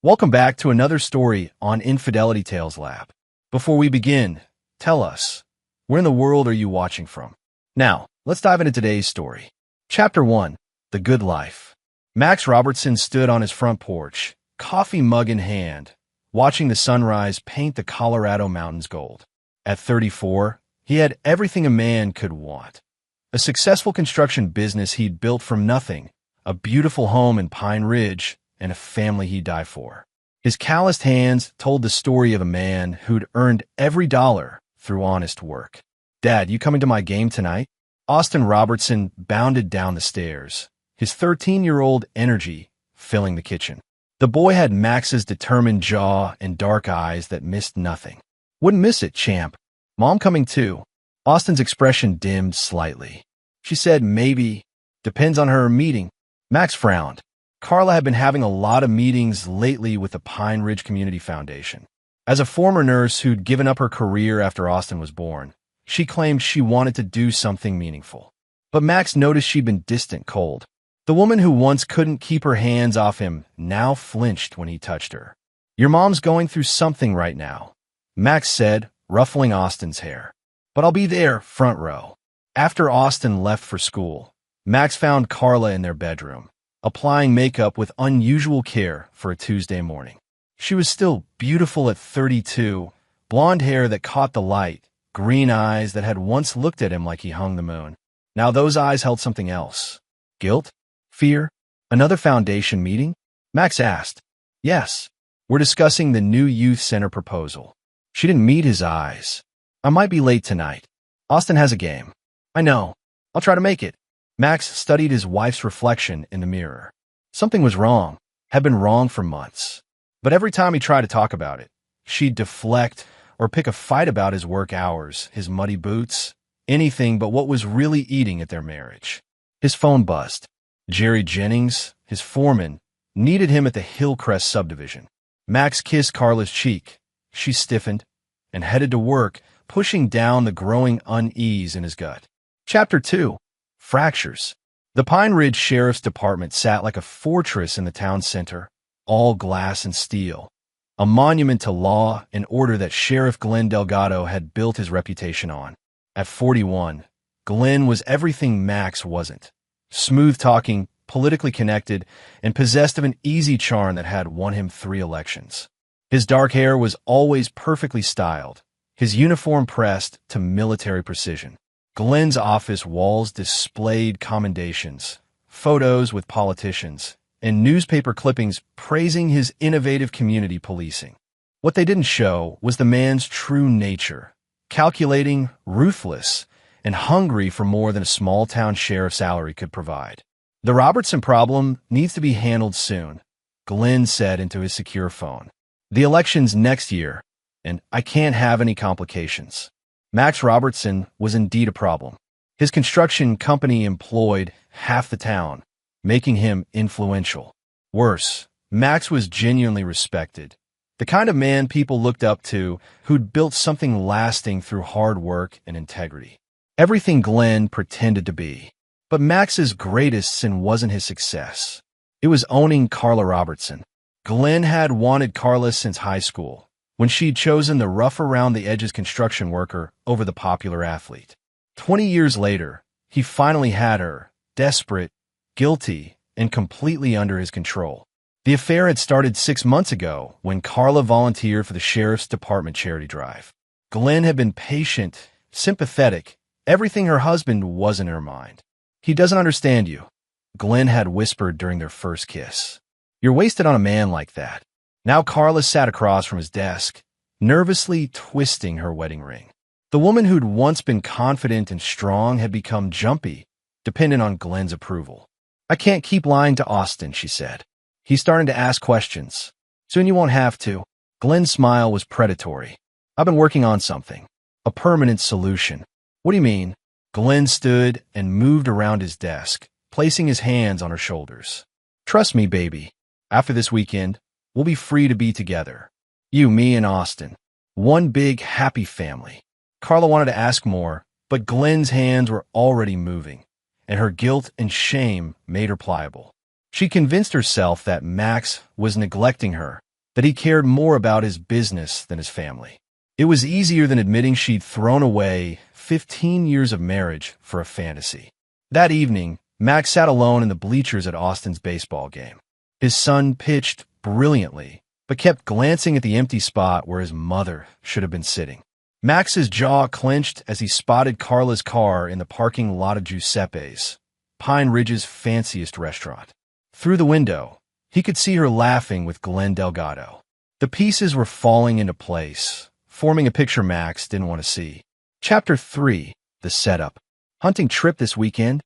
Welcome back to another story on Infidelity Tales Lab. Before we begin, tell us, where in the world are you watching from? Now, let's dive into today's story. Chapter 1, The Good Life. Max Robertson stood on his front porch, coffee mug in hand, watching the sunrise paint the Colorado mountains gold. At 34, he had everything a man could want. A successful construction business he'd built from nothing, a beautiful home in Pine Ridge, and a family he'd die for. His calloused hands told the story of a man who'd earned every dollar through honest work. "Dad, you coming to my game tonight?" Austin Robertson bounded down the stairs, his 13-year-old energy filling the kitchen. The boy had Max's determined jaw and dark eyes that missed nothing. "Wouldn't miss it, champ. Mom coming too." Austin's expression dimmed slightly. "She said maybe. Depends on her meeting." Max frowned. Carla had been having a lot of meetings lately with the Pine Ridge Community Foundation. As a former nurse who'd given up her career after Austin was born, she claimed she wanted to do something meaningful. But Max noticed she'd been distant cold. The woman who once couldn't keep her hands off him now flinched when he touched her. "Your mom's going through something right now," Max said, ruffling Austin's hair. "But I'll be there, front row." After Austin left for school, Max found Carla in their bedroom, applying makeup with unusual care for a Tuesday morning. She was still beautiful at 32, blonde hair that caught the light, green eyes that had once looked at him like he hung the moon. Now those eyes held something else. Guilt? Fear? Another foundation meeting? Max asked. "Yes. We're discussing the new youth center proposal." She didn't meet his eyes. "I might be late tonight. Austin has a game." "I know. I'll try to make it." Max studied his wife's reflection in the mirror. Something was wrong, had been wrong for months. But every time he tried to talk about it, she'd deflect or pick a fight about his work hours, his muddy boots, anything but what was really eating at their marriage. His phone buzzed. Jerry Jennings, his foreman, needed him at the Hillcrest subdivision. Max kissed Carla's cheek. She stiffened and headed to work, pushing down the growing unease in his gut. Chapter 2. Fractures. The Pine Ridge Sheriff's Department sat like a fortress in the town center, all glass and steel, a monument to law and order that Sheriff Glenn Delgado had built his reputation on. At 41, Glenn was everything Max wasn't. Smooth-talking, politically connected, and possessed of an easy charm that had won him 3 elections. His dark hair was always perfectly styled, his uniform pressed to military precision. Glenn's office walls displayed commendations, photos with politicians, and newspaper clippings praising his innovative community policing. What they didn't show was the man's true nature, calculating, ruthless, and hungry for more than a small-town sheriff's salary could provide. "The Robertson problem needs to be handled soon," Glenn said into his secure phone. "The election's next year, and I can't have any complications." Max Robertson was indeed a problem. His construction company employed half the town, making him influential. Worse, Max was genuinely respected, the kind of man people looked up to who'd built something lasting through hard work and integrity. Everything Glenn pretended to be. But Max's greatest sin wasn't his success. It was owning Carla Robertson. Glenn had wanted Carla since high school, when she'd chosen the rough-around-the-edges construction worker over the popular athlete. 20 years later, he finally had her, desperate, guilty, and completely under his control. The affair had started 6 months ago when Carla volunteered for the Sheriff's Department charity drive. Glenn had been patient, sympathetic, everything her husband was in her mind. "He doesn't understand you," Glenn had whispered during their first kiss. "You're wasted on a man like that." Now Carla sat across from his desk, nervously twisting her wedding ring. The woman who'd once been confident and strong had become jumpy, dependent on Glenn's approval. "I can't keep lying to Austin," she said. "He's starting to ask questions. Soon you won't have to." Glenn's smile was predatory. "I've been working on something. A permanent solution." "What do you mean?" Glenn stood and moved around his desk, placing his hands on her shoulders. "Trust me, baby. After this weekend, we'll be free to be together. You, me, and Austin. One big, happy family." Carla wanted to ask more, but Glenn's hands were already moving, and her guilt and shame made her pliable. She convinced herself that Max was neglecting her, that he cared more about his business than his family. It was easier than admitting she'd thrown away 15 years of marriage for a fantasy. That evening, Max sat alone in the bleachers at Austin's baseball game. His son pitched brilliantly, but kept glancing at the empty spot where his mother should have been sitting. Max's jaw clenched as he spotted Carla's car in the parking lot of Giuseppe's, Pine Ridge's fanciest restaurant. Through the window, he could see her laughing with Glenn Delgado. The pieces were falling into place, forming a picture Max didn't want to see. Chapter 3. The Setup. Hunting trip this weekend?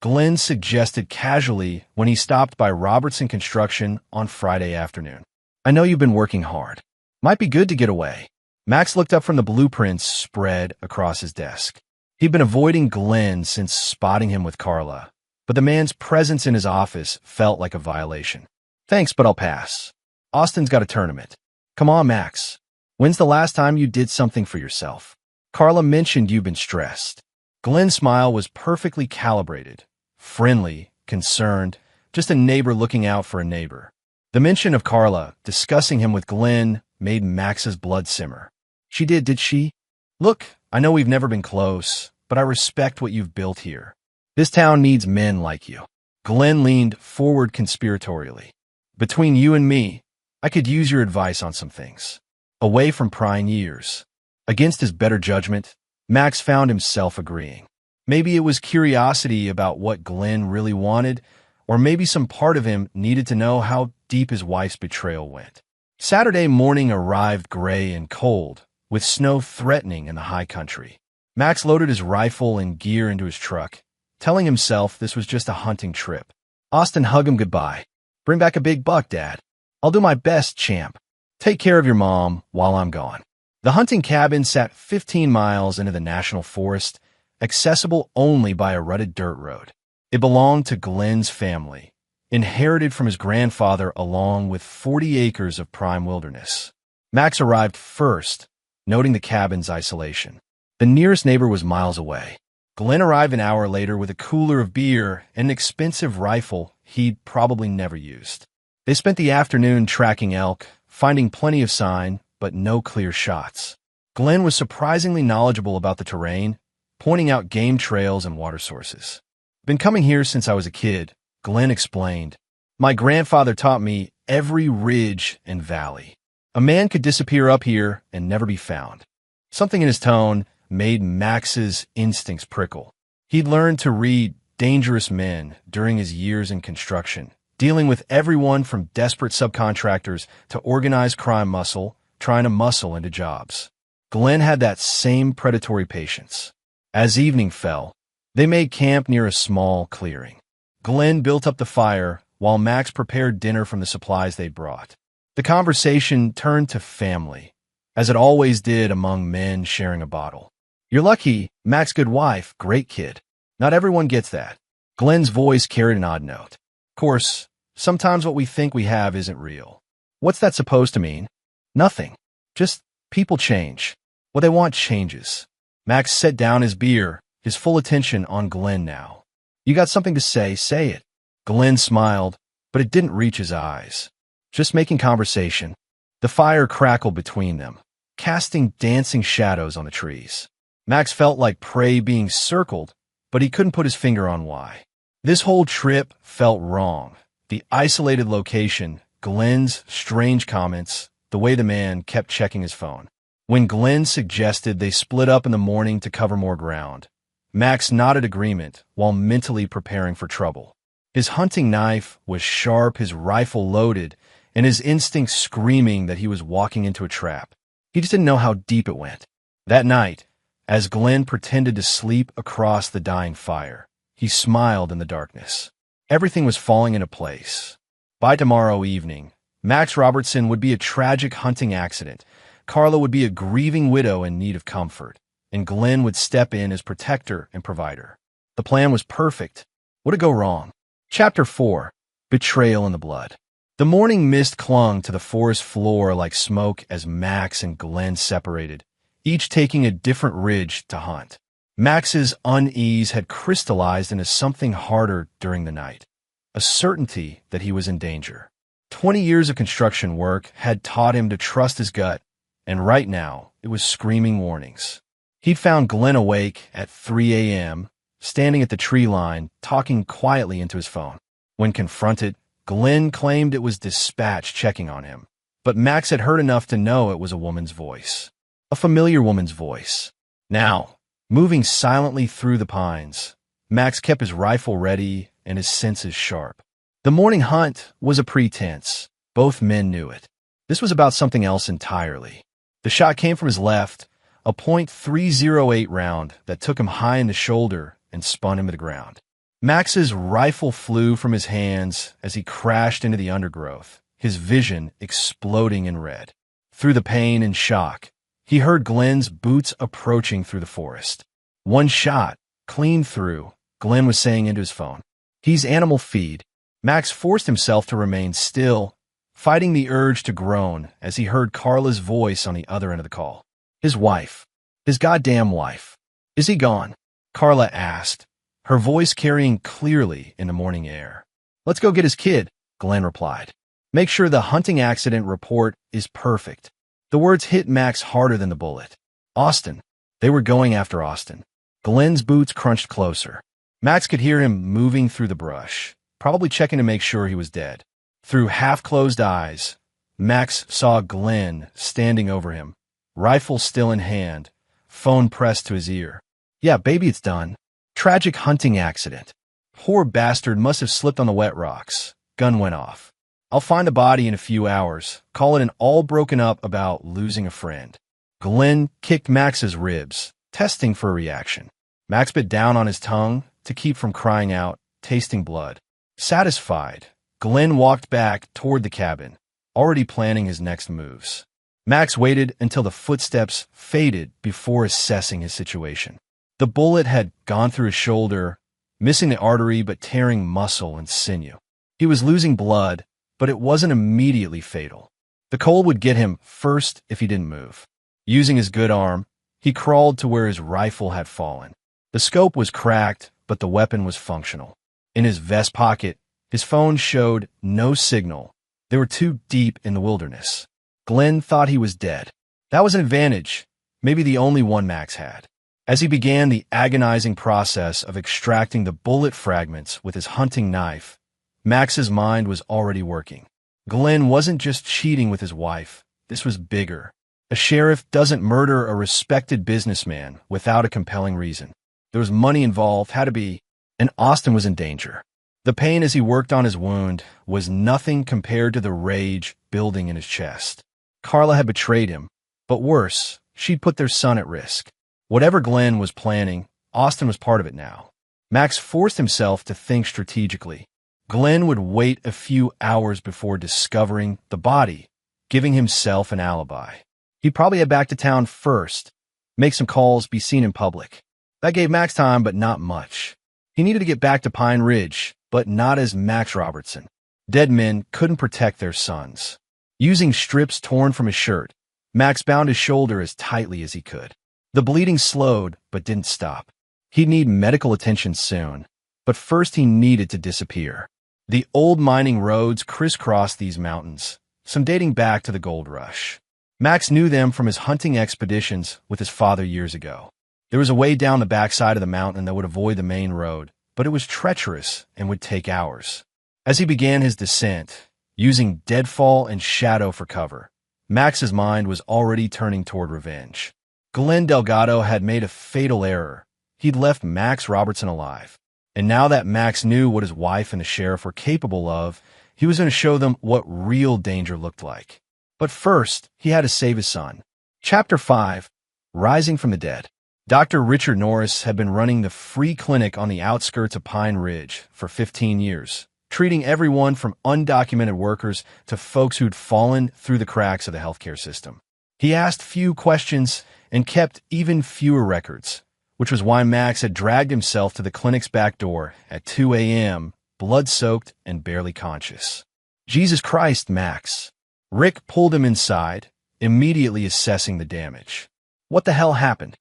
Glenn suggested casually when he stopped by Robertson Construction on Friday afternoon. I know you've been working hard. Might be good to get away. Max looked up from the blueprints spread across his desk. He'd been avoiding Glenn since spotting him with Carla, but the man's presence in his office felt like a violation. Thanks, but I'll pass. Austin's got a tournament. Come on, Max. When's the last time you did something for yourself? Carla mentioned you've been stressed. Glenn's smile was perfectly calibrated, friendly, concerned, just a neighbor looking out for a neighbor. The mention of Carla discussing him with Glenn made Max's blood simmer. She did she? Look, I know we've never been close, but I respect what you've built here. This town needs men like you. Glenn leaned forward conspiratorially. Between you and me, I could use your advice on some things. Away from prying years. Against his better judgment, Max found himself agreeing. Maybe it was curiosity about what Glenn really wanted, or maybe some part of him needed to know how deep his wife's betrayal went. Saturday morning arrived gray and cold, with snow threatening in the high country. Max loaded his rifle and gear into his truck, telling himself this was just a hunting trip. Austin hugged him goodbye. Bring back a big buck, Dad. I'll do my best, champ. Take care of your mom while I'm gone. The hunting cabin sat 15 miles into the national forest, accessible only by a rutted dirt road. It belonged to Glenn's family, inherited from his grandfather along with 40 acres of prime wilderness. Max arrived first, noting the cabin's isolation. The nearest neighbor was miles away. Glenn arrived an hour later with a cooler of beer and an expensive rifle he'd probably never used. They spent the afternoon tracking elk, finding plenty of sign, but no clear shots. Glenn was surprisingly knowledgeable about the terrain, pointing out game trails and water sources. Been coming here since I was a kid, Glenn explained. My grandfather taught me every ridge and valley. A man could disappear up here and never be found. Something in his tone made Max's instincts prickle. He'd learned to read dangerous men during his years in construction, dealing with everyone from desperate subcontractors to organized crime muscle, trying to muscle into jobs. Glenn had that same predatory patience. As evening fell, they made camp near a small clearing. Glenn built up the fire while Max prepared dinner from the supplies they'd brought. The conversation turned to family, as it always did among men sharing a bottle. You're lucky, Max's good wife, great kid. Not everyone gets that. Glenn's voice carried an odd note. Of course, sometimes what we think we have isn't real. What's that supposed to mean? Nothing. Just people change. What they want changes. Max set down his beer, his full attention on Glenn now. You got something to say it. Glenn smiled, but it didn't reach his eyes. Just making conversation. The fire crackled between them, casting dancing shadows on the trees. Max felt like prey being circled, but he couldn't put his finger on why. This whole trip felt wrong. The isolated location, Glenn's strange comments, the way the man kept checking his phone. When Glenn suggested they split up in the morning to cover more ground, Max nodded agreement while mentally preparing for trouble. His hunting knife was sharp, his rifle loaded, and his instincts screaming that he was walking into a trap. He just didn't know how deep it went. That night, as Glenn pretended to sleep across the dying fire, he smiled in the darkness. Everything was falling into place. By tomorrow evening, Max Robertson would be a tragic hunting accident, Carla would be a grieving widow in need of comfort, and Glenn would step in as protector and provider. The plan was perfect. What would go wrong? Chapter 4. Betrayal in the Blood. The morning mist clung to the forest floor like smoke as Max and Glenn separated, each taking a different ridge to hunt. Max's unease had crystallized into something harder during the night, a certainty that he was in danger. 20 years of construction work had taught him to trust his gut, and right now it was screaming warnings. He'd found Glenn awake at 3 a.m., standing at the tree line, talking quietly into his phone. When confronted, Glenn claimed it was dispatch checking on him, but Max had heard enough to know it was a woman's voice. A familiar woman's voice. Now, moving silently through the pines, Max kept his rifle ready and his senses sharp. The morning hunt was a pretense. Both men knew it. This was about something else entirely. The shot came from his left, a .308 round that took him high in the shoulder and spun him to the ground. Max's rifle flew from his hands as he crashed into the undergrowth, his vision exploding in red. Through the pain and shock, he heard Glenn's boots approaching through the forest. One shot, clean through, Glenn was saying into his phone. He's animal feed. Max forced himself to remain still, fighting the urge to groan as he heard Carla's voice on the other end of the call. His wife. His goddamn wife. Is he gone? Carla asked, her voice carrying clearly in the morning air. Let's go get his kid, Glenn replied. Make sure the hunting accident report is perfect. The words hit Max harder than the bullet. Austin. They were going after Austin. Glenn's boots crunched closer. Max could hear him moving through the brush, probably checking to make sure he was dead. Through half-closed eyes, Max saw Glenn standing over him, rifle still in hand, phone pressed to his ear. Yeah, baby, it's done. Tragic hunting accident. Poor bastard must have slipped on the wet rocks. Gun went off. I'll find the body in a few hours. Call it an all broken up about losing a friend. Glenn kicked Max's ribs, testing for a reaction. Max bit down on his tongue to keep from crying out, tasting blood. Satisfied, Glenn walked back toward the cabin, already planning his next moves. Max waited until the footsteps faded before assessing his situation. The bullet had gone through his shoulder, missing the artery but tearing muscle and sinew. He was losing blood, but it wasn't immediately fatal. The cold would get him first if he didn't move. Using his good arm, he crawled to where his rifle had fallen. The scope was cracked, but the weapon was functional. In his vest pocket, his phone showed no signal. They were too deep in the wilderness. Glenn thought he was dead. That was an advantage, maybe the only one Max had. As he began the agonizing process of extracting the bullet fragments with his hunting knife, Max's mind was already working. Glenn wasn't just cheating with his wife. This was bigger. A sheriff doesn't murder a respected businessman without a compelling reason. There was money involved, had to be, and Austin was in danger. The pain as he worked on his wound was nothing compared to the rage building in his chest. Carla had betrayed him, but worse, she'd put their son at risk. Whatever Glenn was planning, Austin was part of it now. Max forced himself to think strategically. Glenn would wait a few hours before discovering the body, giving himself an alibi. He'd probably head back to town first, make some calls, be seen in public. That gave Max time, but not much. He needed to get back to Pine Ridge, but not as Max Robertson. Dead men couldn't protect their sons. Using strips torn from his shirt, Max bound his shoulder as tightly as he could. The bleeding slowed, but didn't stop. He'd need medical attention soon, but first he needed to disappear. The old mining roads crisscrossed these mountains, some dating back to the gold rush. Max knew them from his hunting expeditions with his father years ago. There was a way down the backside of the mountain that would avoid the main road, but it was treacherous and would take hours. As he began his descent, using deadfall and shadow for cover, Max's mind was already turning toward revenge. Glenn Delgado had made a fatal error. He'd left Max Robertson alive. And now that Max knew what his wife and the sheriff were capable of, he was going to show them what real danger looked like. But first, he had to save his son. Chapter 5, Rising from the Dead. Dr. Richard Norris had been running the free clinic on the outskirts of Pine Ridge for 15 years, treating everyone from undocumented workers to folks who'd fallen through the cracks of the healthcare system. He asked few questions and kept even fewer records, which was why Max had dragged himself to the clinic's back door at 2 a.m., blood-soaked and barely conscious. Jesus Christ, Max. Rick pulled him inside, immediately assessing the damage. What the hell happened?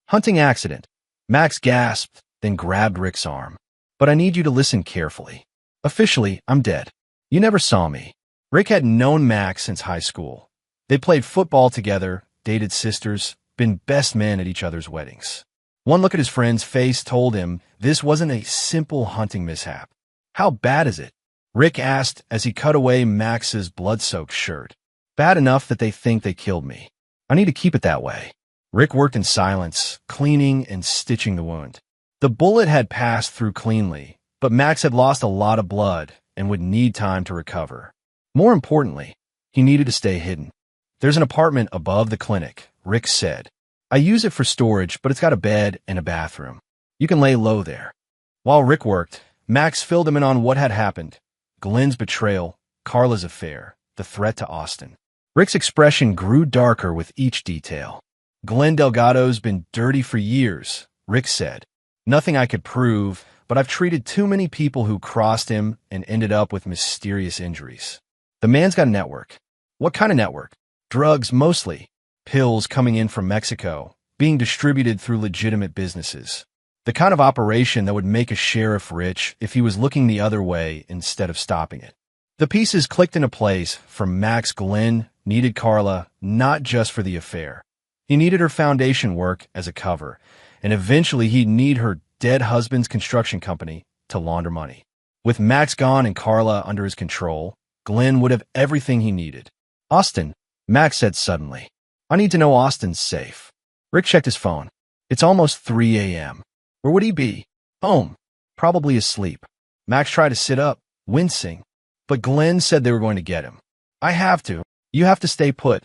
Hunting accident. Max gasped, then grabbed Rick's arm. But I need you to listen carefully. Officially, I'm dead. You never saw me. Rick had known Max since high school. They played football together, dated sisters, been best men at each other's weddings. One look at his friend's face told him this wasn't a simple hunting mishap. "How bad is it?" Rick asked as he cut away Max's blood-soaked shirt. "Bad enough that they think they killed me. I need to keep it that way." Rick worked in silence, cleaning and stitching the wound. The bullet had passed through cleanly, but Max had lost a lot of blood and would need time to recover. More importantly, he needed to stay hidden. "There's an apartment above the clinic," Rick said. "I use it for storage, but it's got a bed and a bathroom. You can lay low there." While Rick worked, Max filled him in on what had happened: Glenn's betrayal, Carla's affair, the threat to Austin. Rick's expression grew darker with each detail. "Glenn Delgado's been dirty for years," Rick said. "Nothing I could prove, but I've treated too many people who crossed him and ended up with mysterious injuries. The man's got a network." "What kind of network?" "Drugs, mostly. Pills coming in from Mexico, being distributed through legitimate businesses. The kind of operation that would make a sheriff rich if he was looking the other way instead of stopping it." The pieces clicked into place. For Max, Glenn needed Carla not just for the affair. He needed her foundation work as a cover, and eventually he'd need her dead husband's construction company to launder money. With Max gone and Carla under his control, Glenn would have everything he needed. "Austin," Max said suddenly. "I need to know Austin's safe." Rick checked his phone. It's almost 3 a.m. Where would he be? Home. Probably asleep. Max tried to sit up, wincing, but Glenn said they were going to get him. "I have to. You have to stay put,"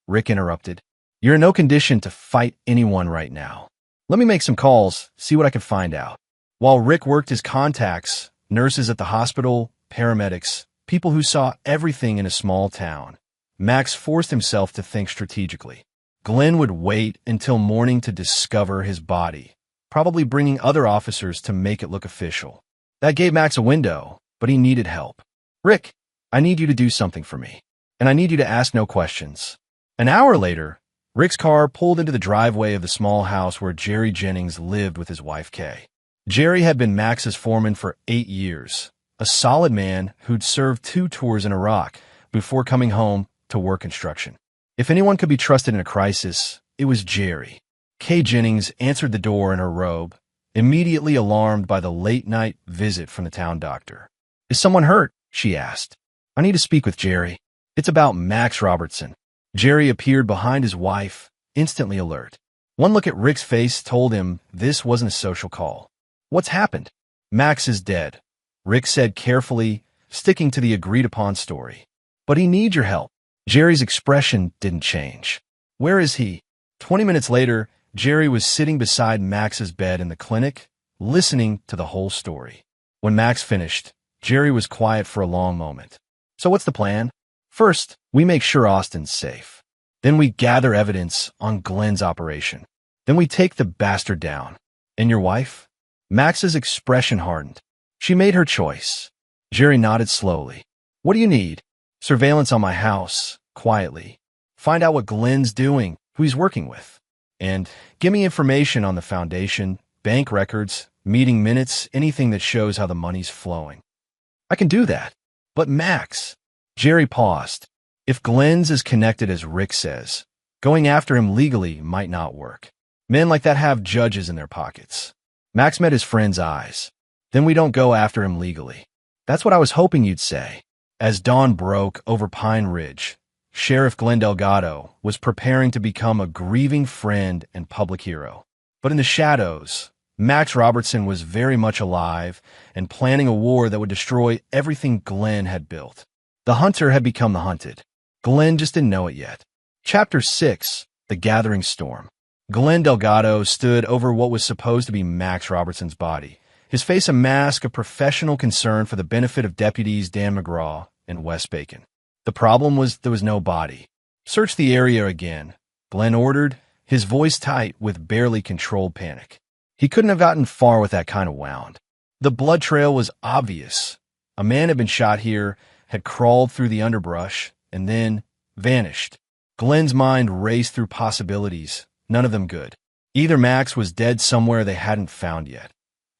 Rick interrupted. "You're in no condition to fight anyone right now. Let me make some calls, see what I can find out." While Rick worked his contacts, nurses at the hospital, paramedics, people who saw everything in a small town, Max forced himself to think strategically. Glenn would wait until morning to discover his body, probably bringing other officers to make it look official. That gave Max a window, but he needed help. "Rick, I need you to do something for me, and I need you to ask no questions." An hour later, Rick's car pulled into the driveway of the small house where Jerry Jennings lived with his wife, Kay. Jerry had been Max's foreman for 8 years, a solid man who'd served 2 tours in Iraq before coming home to work construction. If anyone could be trusted in a crisis, it was Jerry. Kay Jennings answered the door in her robe, immediately alarmed by the late-night visit from the town doctor. "Is someone hurt?" she asked. "I need to speak with Jerry. It's about Max Robertson." Jerry appeared behind his wife, instantly alert. One look at Rick's face told him this wasn't a social call. "What's happened?" "Max is dead," Rick said carefully, sticking to the agreed-upon story. "But he needs your help." Jerry's expression didn't change. "Where is he?" 20 minutes later, Jerry was sitting beside Max's bed in the clinic, listening to the whole story. When Max finished, Jerry was quiet for a long moment. "So what's the plan?" "First, we make sure Austin's safe. Then we gather evidence on Glenn's operation. Then we take the bastard down." "And your wife?" Max's expression hardened. "She made her choice." Jerry nodded slowly. "What do you need?" "Surveillance on my house," quietly. "Find out what Glenn's doing, who he's working with. And give me information on the foundation, bank records, meeting minutes, anything that shows how the money's flowing." "I can do that." "But Max..." Jerry paused. "If Glenn's as connected as Rick says, going after him legally might not work. Men like that have judges in their pockets." Max met his friend's eyes. "Then we don't go after him legally." "That's what I was hoping you'd say." As dawn broke over Pine Ridge, Sheriff Glenn Delgado was preparing to become a grieving friend and public hero. But in the shadows, Max Robertson was very much alive and planning a war that would destroy everything Glenn had built. The hunter had become the hunted. Glenn just didn't know it yet. Chapter 6, The Gathering Storm. Glenn Delgado stood over what was supposed to be Max Robertson's body, his face a mask of professional concern for the benefit of deputies Dan McGraw and Wes Bacon. The problem was there was no body. "Search the area again," Glenn ordered, his voice tight with barely controlled panic. He couldn't have gotten far with that kind of wound. The blood trail was obvious. A man had been shot here, had crawled through the underbrush, and then vanished. Glenn's mind raced through possibilities, none of them good. Either Max was dead somewhere they hadn't found yet,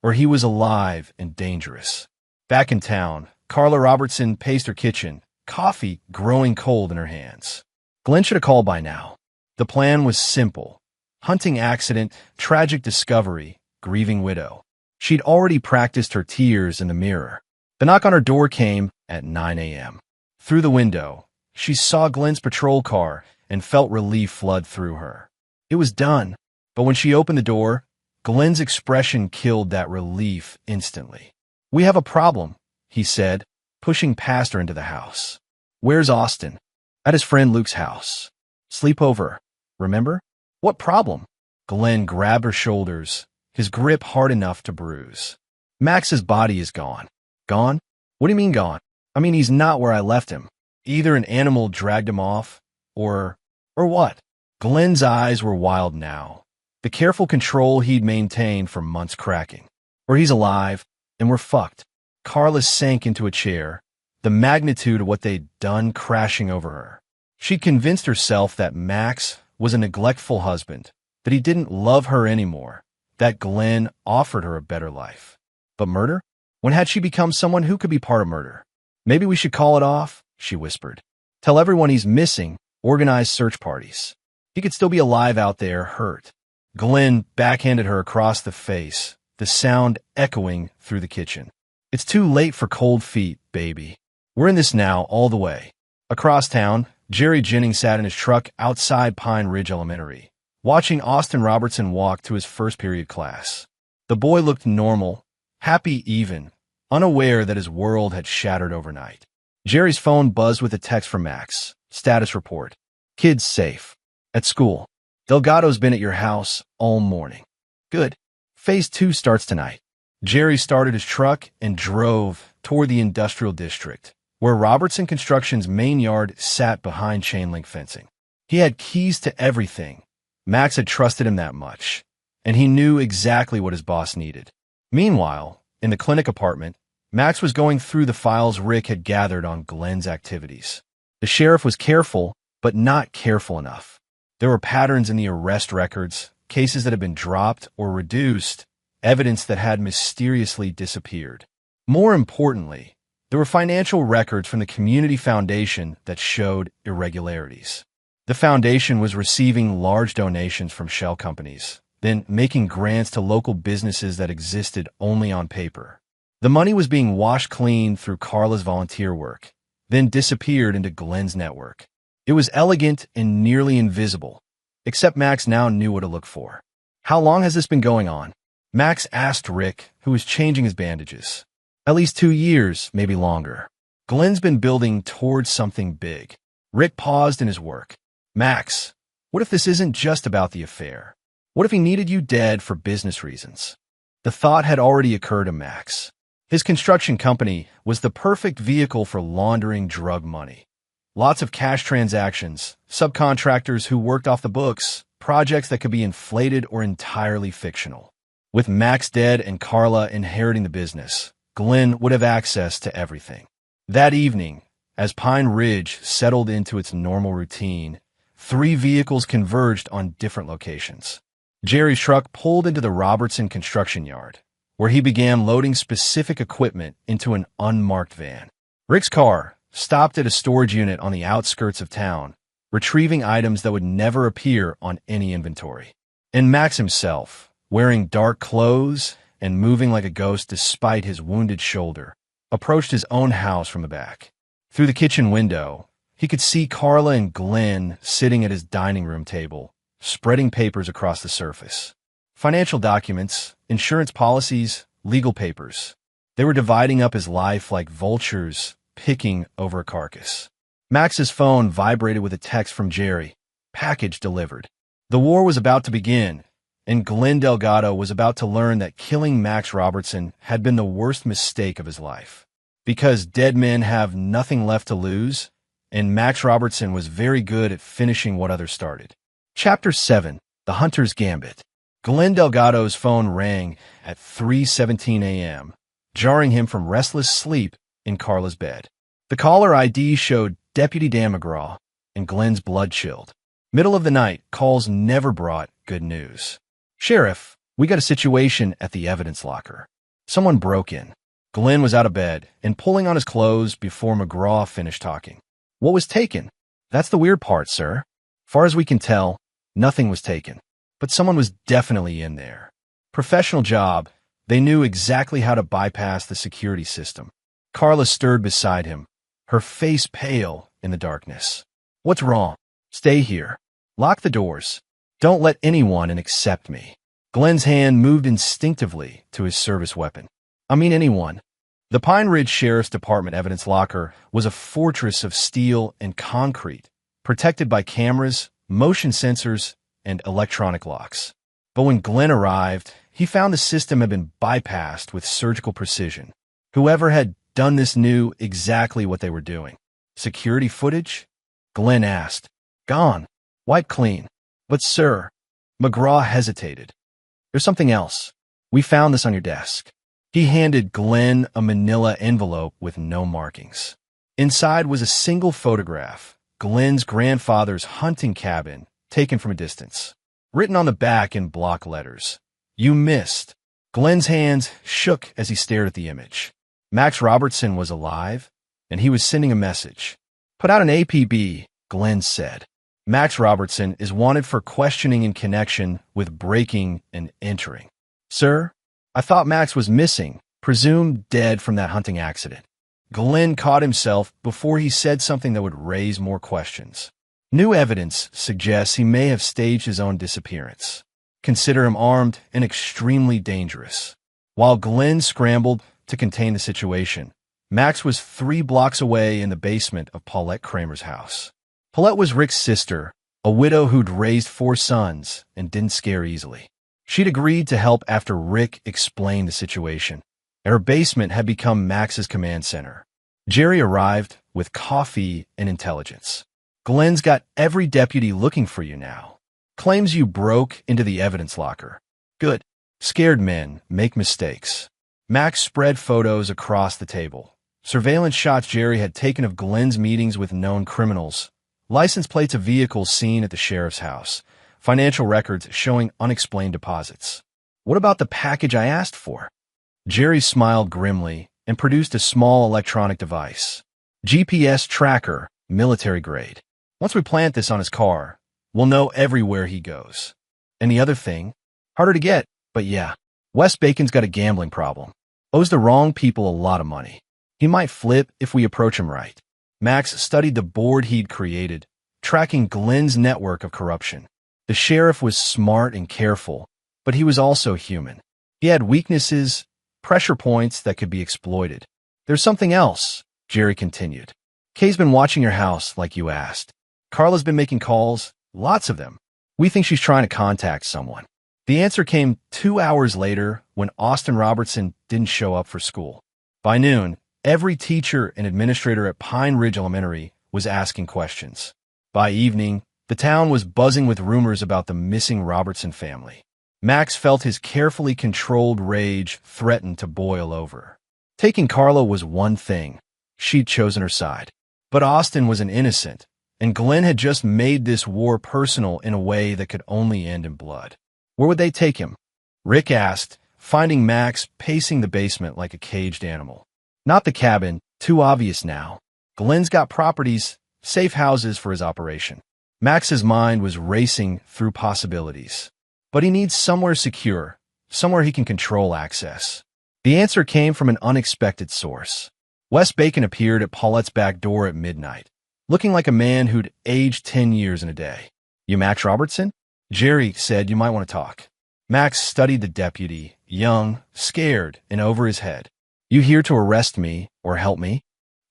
or he was alive and dangerous. Back in town, Carla Robertson paced her kitchen, coffee growing cold in her hands. Glenn should have called by now. The plan was simple. Hunting accident, tragic discovery, grieving widow. She'd already practiced her tears in the mirror. The knock on her door came at 9 a.m. Through the window, she saw Glenn's patrol car and felt relief flood through her. It was done, but when she opened the door, Glenn's expression killed that relief instantly. "We have a problem," he said, pushing past her into the house. "Where's Austin?" "At his friend Luke's house. Sleepover, remember?" "What problem?" Glenn grabbed her shoulders, his grip hard enough to bruise. "Max's body is gone." "Gone? What do you mean gone?" "I mean he's not where I left him. Either an animal dragged him off, or what?" Glenn's eyes were wild now, the careful control he'd maintained for months cracking. "Or he's alive, and we're fucked." Carla sank into a chair, the magnitude of what they'd done crashing over her. She'd convinced herself that Max was a neglectful husband, that he didn't love her anymore, that Glenn offered her a better life. But murder? When had she become someone who could be part of murder? "Maybe we should call it off," she whispered. "Tell everyone he's missing, organize search parties. He could still be alive out there, hurt." Glenn backhanded her across the face, the sound echoing through the kitchen. "It's too late for cold feet, baby. We're in this now, all the way." Across town, Jerry Jennings sat in his truck outside Pine Ridge Elementary, watching Austin Robertson walk to his first period class. The boy looked normal, happy even, unaware that his world had shattered overnight. Jerry's phone buzzed with a text from Max. Status report. "Kid's safe. At school. Delgado's been at your house all morning." "Good. Phase 2 starts tonight." Jerry started his truck and drove toward the industrial district, where Robertson Construction's main yard sat behind chain-link fencing. He had keys to everything. Max had trusted him that much, and he knew exactly what his boss needed. Meanwhile, in the clinic apartment, Max was going through the files Rick had gathered on Glenn's activities. The sheriff was careful, but not careful enough. There were patterns in the arrest records, cases that had been dropped or reduced, evidence that had mysteriously disappeared. More importantly, there were financial records from the community foundation that showed irregularities. The foundation was receiving large donations from shell companies, then making grants to local businesses that existed only on paper. The money was being washed clean through Carla's volunteer work, then disappeared into Glenn's network. It was elegant and nearly invisible, except Max now knew what to look for. "How long has this been going on?" Max asked Rick, who was changing his bandages. "At least 2 years, maybe longer. Glenn's been building towards something big." Rick paused in his work. "Max, what if this isn't just about the affair? What if he needed you dead for business reasons?" The thought had already occurred to Max. His construction company was the perfect vehicle for laundering drug money. Lots of cash transactions, subcontractors who worked off the books, projects that could be inflated or entirely fictional. With Max dead and Carla inheriting the business, Glenn would have access to everything. That evening, as Pine Ridge settled into its normal routine, 3 vehicles converged on different locations. Jerry's truck pulled into the Robertson construction yard, where he began loading specific equipment into an unmarked van. Rick's car stopped at a storage unit on the outskirts of town, retrieving items that would never appear on any inventory. And Max himself, wearing dark clothes and moving like a ghost despite his wounded shoulder, approached his own house from the back. Through the kitchen window, he could see Carla and Glenn sitting at his dining room table, spreading papers across the surface. Financial documents, insurance policies, legal papers. They were dividing up his life like vultures picking over a carcass. Max's phone vibrated with a text from Jerry. Package delivered. The war was about to begin, and Glenn Delgado was about to learn that killing Max Robertson had been the worst mistake of his life. Because dead men have nothing left to lose, and Max Robertson was very good at finishing what others started. Chapter 7. The Hunter's Gambit. Glenn Delgado's phone rang at 3:17 a.m., jarring him from restless sleep in Carla's bed. The caller ID showed Deputy Dan McGraw, and Glenn's blood chilled. Middle of the night, calls never brought good news. "Sheriff, we got a situation at the evidence locker. Someone broke in." Glenn was out of bed and pulling on his clothes before McGraw finished talking. What was taken? That's the weird part, sir. Far as we can tell, nothing was taken. But someone was definitely in there. Professional job. They knew exactly how to bypass the security system. Carla stirred beside him, her face pale in the darkness. What's wrong? Stay here. Lock the doors. Don't let anyone in except me. Glenn's hand moved instinctively to his service weapon. I mean anyone. The Pine Ridge Sheriff's Department evidence locker was a fortress of steel and concrete, protected by cameras, motion sensors, and electronic locks. But when Glenn arrived, he found the system had been bypassed with surgical precision. Whoever had done this knew exactly what they were doing. Security footage? Glenn asked. Gone. Wiped clean. But sir, McGraw hesitated. There's something else. We found this on your desk. He handed Glenn a manila envelope with no markings. Inside was a single photograph, Glenn's grandfather's hunting cabin, taken from a distance. Written on the back in block letters. You missed. Glenn's hands shook as he stared at the image. Max Robertson was alive, and he was sending a message. Put out an APB, Glenn said. Max Robertson is wanted for questioning in connection with breaking and entering. Sir, I thought Max was missing, presumed dead from that hunting accident. Glenn caught himself before he said something that would raise more questions. New evidence suggests he may have staged his own disappearance. Consider him armed and extremely dangerous. While Glenn scrambled to contain the situation, Max was 3 blocks away in the basement of Paulette Kramer's house. Paulette was Rick's sister, a widow who'd raised 4 sons and didn't scare easily. She'd agreed to help after Rick explained the situation, and her basement had become Max's command center. Jerry arrived with coffee and intelligence. Glenn's got every deputy looking for you now. Claims you broke into the evidence locker. Good. Scared men make mistakes. Max spread photos across the table. Surveillance shots Jerry had taken of Glenn's meetings with known criminals. License plates of vehicles seen at the sheriff's house. Financial records showing unexplained deposits. What about the package I asked for? Jerry smiled grimly and produced a small electronic device. GPS tracker, military grade. Once we plant this on his car, we'll know everywhere he goes. And the other thing? Harder to get, but yeah. Wes Bacon's got a gambling problem. Owes the wrong people a lot of money. He might flip if we approach him right. Max studied the board he'd created, tracking Glenn's network of corruption. The sheriff was smart and careful, but he was also human. He had weaknesses, pressure points that could be exploited. There's something else, Jerry continued. Kay's been watching your house like you asked. Carla's been making calls, lots of them. We think she's trying to contact someone. The answer came 2 hours later when Austin Robertson didn't show up for school. By noon, every teacher and administrator at Pine Ridge Elementary was asking questions. By evening, the town was buzzing with rumors about the missing Robertson family. Max felt his carefully controlled rage threaten to boil over. Taking Carla was one thing. She'd chosen her side. But Austin was an innocent, and Glenn had just made this war personal in a way that could only end in blood. Where would they take him? Rick asked, finding Max pacing the basement like a caged animal. Not the cabin, too obvious now. Glenn's got properties, safe houses for his operation. Max's mind was racing through possibilities. But he needs somewhere secure, somewhere he can control access. The answer came from an unexpected source. Wes Bacon appeared at Paulette's back door at midnight, looking like a man who'd aged 10 years in a day. You Max Robertson? Jerry said you might want to talk. Max studied the deputy, young, scared, and over his head. You here to arrest me or help me?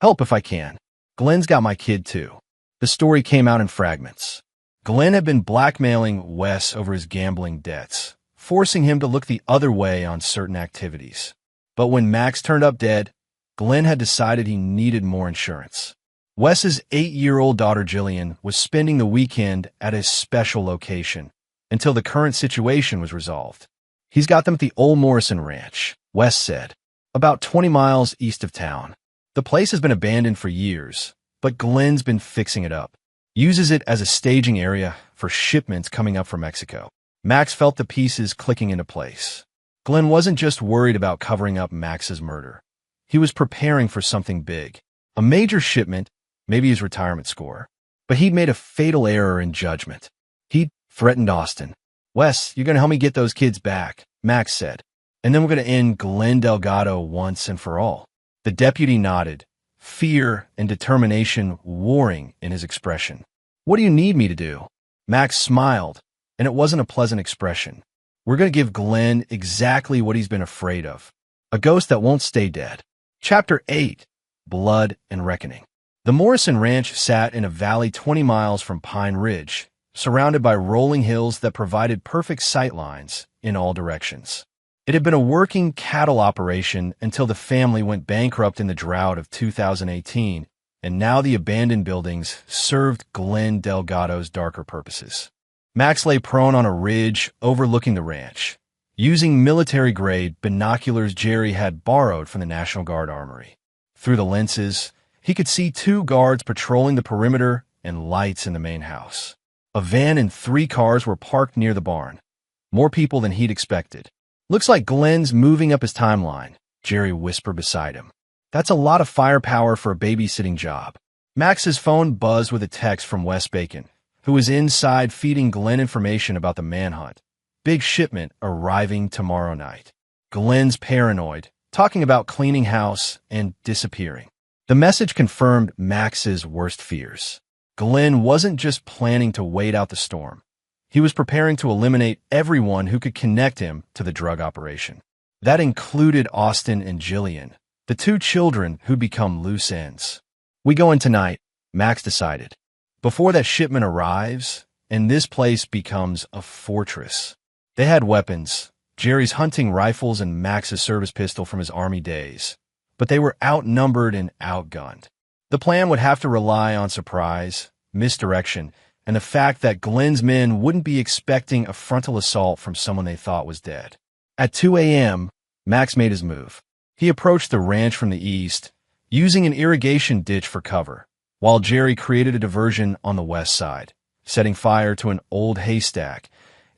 Help if I can. Glenn's got my kid too. The story came out in fragments. Glenn had been blackmailing Wes over his gambling debts, forcing him to look the other way on certain activities. But when Max turned up dead, Glenn had decided he needed more insurance. Wes's 8-year-old daughter Jillian was spending the weekend at his special location until the current situation was resolved. He's got them at the Old Morrison Ranch, Wes said, about 20 miles east of town. The place has been abandoned for years, but Glenn's been fixing it up. Uses it as a staging area for shipments coming up from Mexico. Max felt the pieces clicking into place. Glenn wasn't just worried about covering up Max's murder. He was preparing for something big. A major shipment, maybe his retirement score. But he'd made a fatal error in judgment. He'd threatened Austin. "Wes, you're going to help me get those kids back," Max said. "And then we're going to end Glenn Delgado once and for all." The deputy nodded, fear and determination warring in his expression. "What do you need me to do?" Max smiled, and it wasn't a pleasant expression. "We're going to give Glenn exactly what he's been afraid of. A ghost that won't stay dead." Chapter 8. Blood and Reckoning. The Morrison Ranch sat in a valley 20 miles from Pine Ridge, surrounded by rolling hills that provided perfect sight lines in all directions. It had been a working cattle operation until the family went bankrupt in the drought of 2018, and now the abandoned buildings served Glenn Delgado's darker purposes. Max lay prone on a ridge overlooking the ranch, using military-grade binoculars Jerry had borrowed from the National Guard Armory. Through the lenses, he could see 2 guards patrolling the perimeter and lights in the main house. A van and 3 cars were parked near the barn. More people than he'd expected. "Looks like Glenn's moving up his timeline," Jerry whispered beside him. "That's a lot of firepower for a babysitting job." Max's phone buzzed with a text from Wes Bacon, who was inside feeding Glenn information about the manhunt. "Big shipment arriving tomorrow night." Glenn's paranoid, talking about cleaning house and disappearing. The message confirmed Max's worst fears. Glenn wasn't just planning to wait out the storm. He was preparing to eliminate everyone who could connect him to the drug operation. That included Austin and Jillian, the 2 children who'd become loose ends. "We go in tonight," Max decided, "before that shipment arrives, and this place becomes a fortress." They had weapons, Jerry's hunting rifles and Max's service pistol from his Army days, but they were outnumbered and outgunned. The plan would have to rely on surprise, misdirection, and the fact that Glenn's men wouldn't be expecting a frontal assault from someone they thought was dead. At 2 a.m., Max made his move. He approached the ranch from the east, using an irrigation ditch for cover, while Jerry created a diversion on the west side, setting fire to an old haystack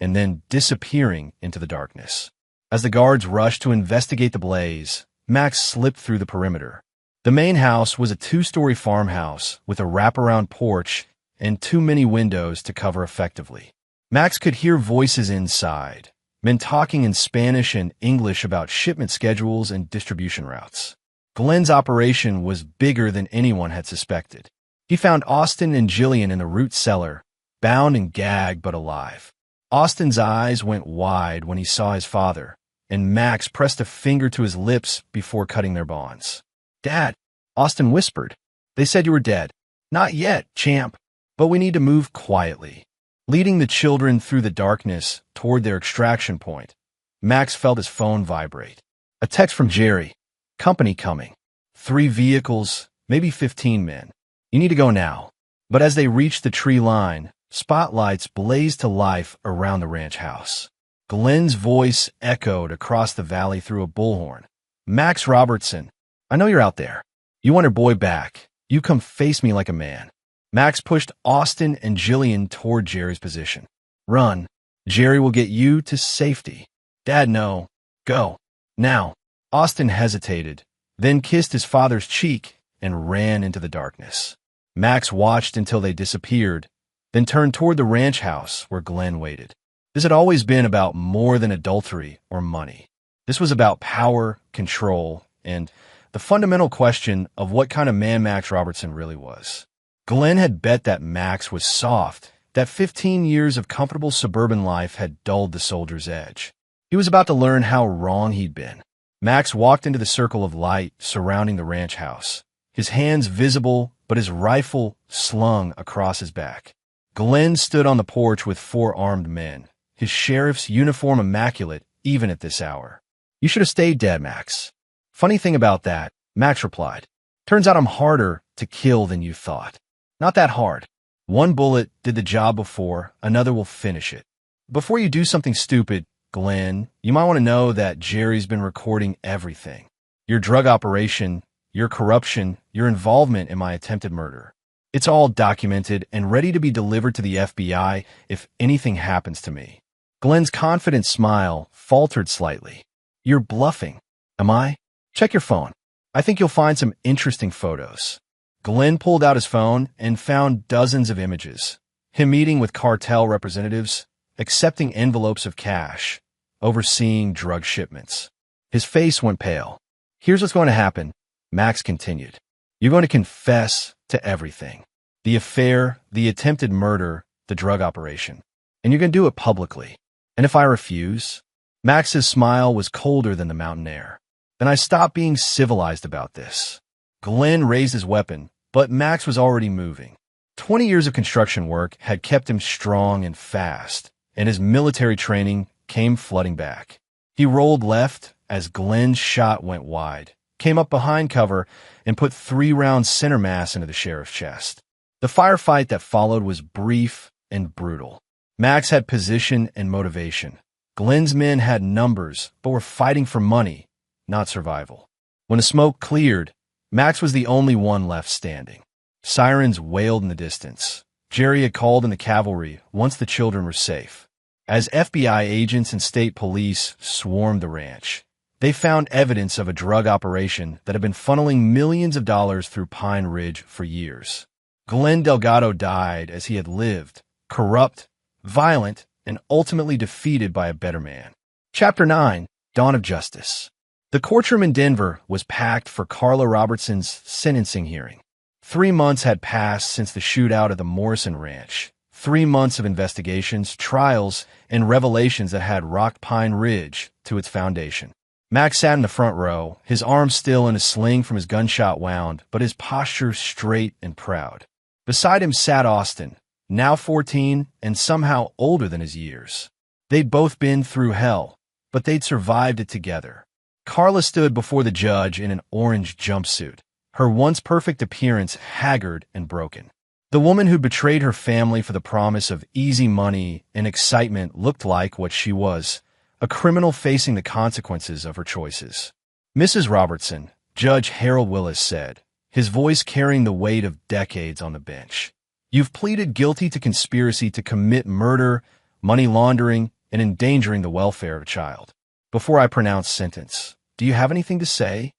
and then disappearing into the darkness. As the guards rushed to investigate the blaze, Max slipped through the perimeter. The main house was a 2-story farmhouse with a wraparound porch and too many windows to cover effectively. Max could hear voices inside, men talking in Spanish and English about shipment schedules and distribution routes. Glenn's operation was bigger than anyone had suspected. He found Austin and Jillian in the root cellar, bound and gagged but alive. Austin's eyes went wide when he saw his father, and Max pressed a finger to his lips before cutting their bonds. "Dad," Austin whispered. "They said you were dead." "Not yet, champ. But we need to move quietly." Leading the children through the darkness toward their extraction point, Max felt his phone vibrate. A text from Jerry. "Company coming. 3 vehicles, maybe 15 men. You need to go now." But as they reached the tree line, spotlights blazed to life around the ranch house. Glenn's voice echoed across the valley through a bullhorn. "Max Robertson, I know you're out there. You want your boy back. You come face me like a man." Max pushed Austin and Jillian toward Jerry's position. "Run. Jerry will get you to safety." "Dad, no. Go. Now." Austin hesitated, then kissed his father's cheek and ran into the darkness. Max watched until they disappeared, then turned toward the ranch house where Glenn waited. This had always been about more than adultery or money. This was about power, control, and the fundamental question of what kind of man Max Robertson really was. Glenn had bet that Max was soft, that 15 years of comfortable suburban life had dulled the soldier's edge. He was about to learn how wrong he'd been. Max walked into the circle of light surrounding the ranch house, his hands visible but his rifle slung across his back. Glenn stood on the porch with 4 armed men, his sheriff's uniform immaculate even at this hour. "You should have stayed dead, Max." "Funny thing about that," Max replied. "Turns out I'm harder to kill than you thought." "Not that hard. 1 bullet did the job before, another will finish it." "Before you do something stupid, Glenn, you might want to know that Jerry's been recording everything. Your drug operation, your corruption, your involvement in my attempted murder. It's all documented and ready to be delivered to the FBI if anything happens to me." Glenn's confident smile faltered slightly. "You're bluffing." "Am I? Check your phone." I think you'll find some interesting photos. Glenn pulled out his phone and found dozens of images. Him meeting with cartel representatives, accepting envelopes of cash, overseeing drug shipments. His face went pale. Here's what's going to happen, Max continued. You're going to confess to everything. The affair, the attempted murder, the drug operation. And you're going to do it publicly. And if I refuse? Max's smile was colder than the mountain air. Then I stopped being civilized about this. Glenn raised his weapon, but Max was already moving. 20 years of construction work had kept him strong and fast, and his military training came flooding back. He rolled left as Glenn's shot went wide, came up behind cover, and put 3 rounds center mass into the sheriff's chest. The firefight that followed was brief and brutal. Max had position and motivation. Glenn's men had numbers, but were fighting for money, not survival. When the smoke cleared, Max was the only one left standing. Sirens wailed in the distance. Jerry had called in the cavalry once the children were safe. As FBI agents and state police swarmed the ranch, they found evidence of a drug operation that had been funneling millions of dollars through Pine Ridge for years. Glenn Delgado died as he had lived, corrupt, violent, and ultimately defeated by a better man. Chapter 9, Dawn of Justice. The courtroom in Denver was packed for Carla Robertson's sentencing hearing. 3 months had passed since the shootout at the Morrison Ranch. 3 months of investigations, trials, and revelations that had rocked Pine Ridge to its foundation. Max sat in the front row, his arm still in a sling from his gunshot wound, but his posture straight and proud. Beside him sat Austin, now 14 and somehow older than his years. They'd both been through hell, but they'd survived it together. Carla stood before the judge in an orange jumpsuit, her once perfect appearance haggard and broken. The woman who betrayed her family for the promise of easy money and excitement looked like what she was, a criminal facing the consequences of her choices. Mrs. Robertson, Judge Harold Willis said, his voice carrying the weight of decades on the bench. You've pleaded guilty to conspiracy to commit murder, money laundering, and endangering the welfare of a child. Before I pronounce sentence, do you have anything to say?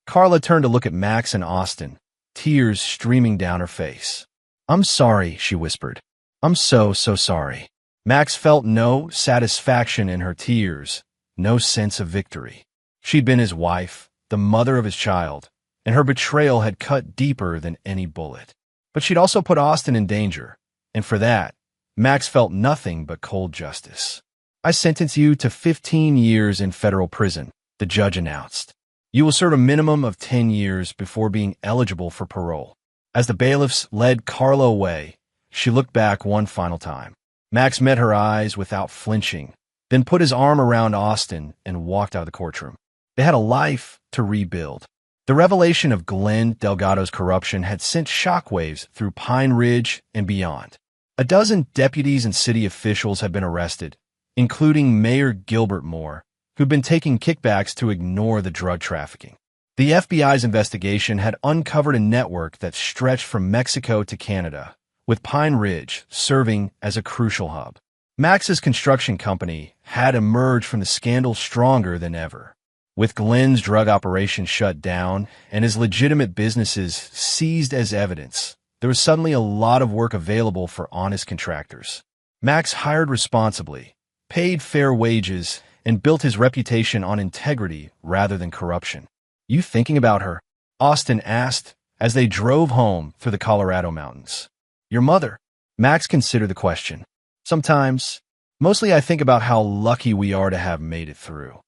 Carla turned to look at Max and Austin, tears streaming down her face. I'm sorry, she whispered. I'm so sorry. Max felt no satisfaction in her tears, no sense of victory. She'd been his wife, the mother of his child, and her betrayal had cut deeper than any bullet. But she'd also put Austin in danger, and for that, Max felt nothing but cold justice. I sentence you to 15 years in federal prison, the judge announced. You will serve a minimum of 10 years before being eligible for parole. As the bailiffs led Carla away, she looked back one final time. Max met her eyes without flinching, then put his arm around Austin and walked out of the courtroom. They had a life to rebuild. The revelation of Glenn Delgado's corruption had sent shockwaves through Pine Ridge and beyond. A dozen deputies and city officials had been arrested, including Mayor Gilbert Moore, who'd been taking kickbacks to ignore the drug trafficking. The FBI's investigation had uncovered a network that stretched from Mexico to Canada, with Pine Ridge serving as a crucial hub. Max's construction company had emerged from the scandal stronger than ever. With Glenn's drug operation shut down and his legitimate businesses seized as evidence, there was suddenly a lot of work available for honest contractors. Max hired responsibly, paid fair wages, and built his reputation on integrity rather than corruption. You thinking about her? Austin asked as they drove home through the Colorado mountains. Your mother? Max considered the question. Sometimes. Mostly I think about how lucky we are to have made it through.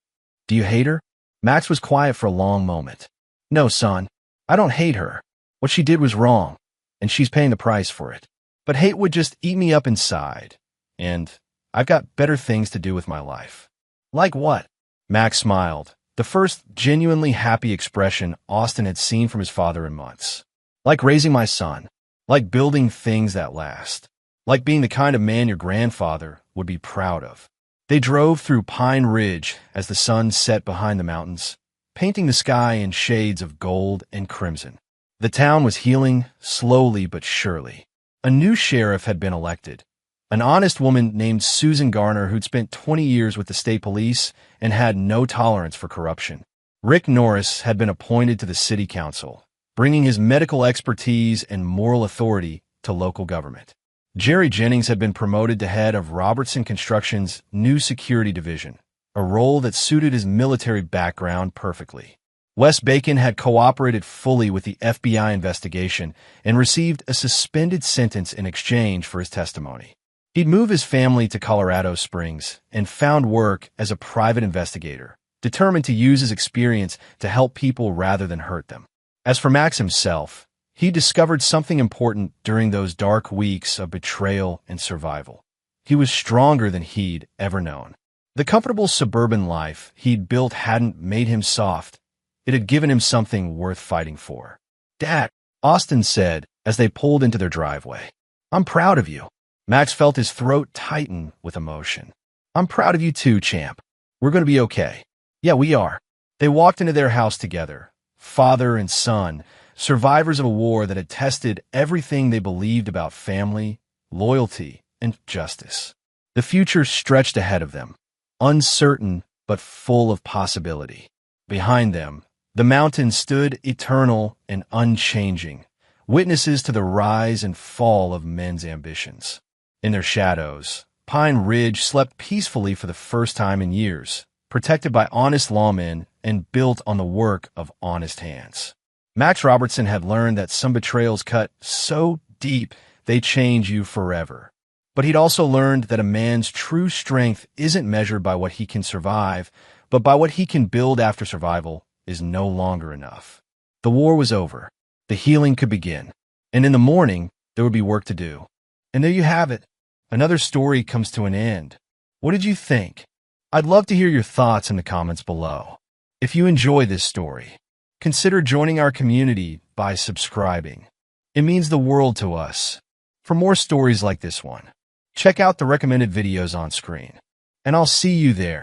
Do you hate her? Max was quiet for a long moment. No, son. I don't hate her. What she did was wrong, and she's paying the price for it. But hate would just eat me up inside, and I've got better things to do with my life. Like what? Max smiled, the first genuinely happy expression Austin had seen from his father in months. Like raising my son. Like building things that last. Like being the kind of man your grandfather would be proud of. They drove through Pine Ridge as the sun set behind the mountains, painting the sky in shades of gold and crimson. The town was healing slowly but surely. A new sheriff had been elected, an honest woman named Susan Garner who'd spent 20 years with the state police and had no tolerance for corruption. Rick Norris had been appointed to the city council, bringing his medical expertise and moral authority to local government. Jerry Jennings had been promoted to head of Robertson Construction's new security division, a role that suited his military background perfectly. Wes Bacon had cooperated fully with the FBI investigation and received a suspended sentence in exchange for his testimony. He'd moved his family to Colorado Springs and found work as a private investigator, determined to use his experience to help people rather than hurt them. As for Max himself, he discovered something important during those dark weeks of betrayal and survival. He was stronger than he'd ever known. The comfortable suburban life he'd built hadn't made him soft. It had given him something worth fighting for. "Dad," Austin said as they pulled into their driveway. "I'm proud of you." Max felt his throat tighten with emotion. "I'm proud of you too, champ. We're going to be okay." "Yeah, we are." They walked into their house together, father and son, survivors of a war that had tested everything they believed about family, loyalty, and justice. The future stretched ahead of them, uncertain but full of possibility. Behind them, the mountains stood eternal and unchanging, witnesses to the rise and fall of men's ambitions. In their shadows, Pine Ridge slept peacefully for the first time in years, protected by honest lawmen and built on the work of honest hands. Max Robertson had learned that some betrayals cut so deep they change you forever. But he'd also learned that a man's true strength isn't measured by what he can survive, but by what he can build after survival is no longer enough. The war was over. The healing could begin. And in the morning, there would be work to do. And there you have it. Another story comes to an end. What did you think? I'd love to hear your thoughts in the comments below. If you enjoy this story, consider joining our community by subscribing. It means the world to us. For more stories like this one, check out the recommended videos on screen. And I'll see you there.